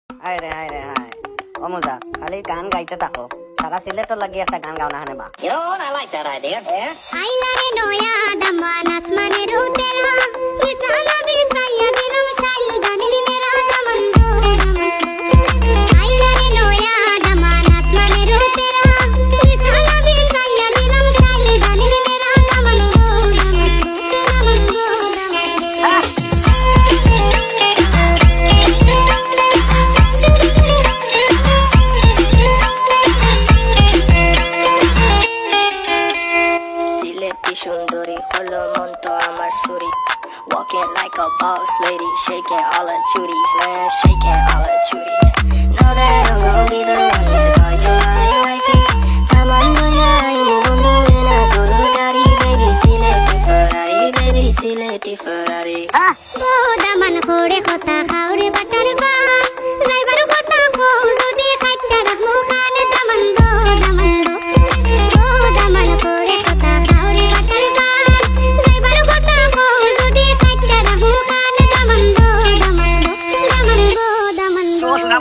হায় রে হায় রে হায় ও মুজা খালি গান গাইতে থাকো সারা সিলেটর লাগি একটা গান গাও না হানে বা You know what? I like that idea. Yeah. আইলা রে নয়া দামান আসমানে রুতেরা বিছানা বিছাইয়া দিলাম শাইল গানের নেরা দামান গো আইলা রে নয়া দামান আসমানে রুতেরা বিছানা বিছাইয়া দিলাম শাইল গানের নেরা দামান গো Shunduri, holo monto amar suri. Walking like a boss lady, shaking all her chuties, man, shaking all her chuties. Know that I'm gonna be the one to call you my wifey. Come on, do ya, I'm gonna do it, I go to Gotti, baby, see lady Ferrari, baby, see lady Ferrari. ও দামান করে কথা খাওরে butter পান যাইবার কথা কো যদি খাইটা রাখমু খান দামান গো ও দামান করে কথা খাওরে butter পান যাইবার কথা কো যদি খাইটা রাখমু খান দামান গো So, na,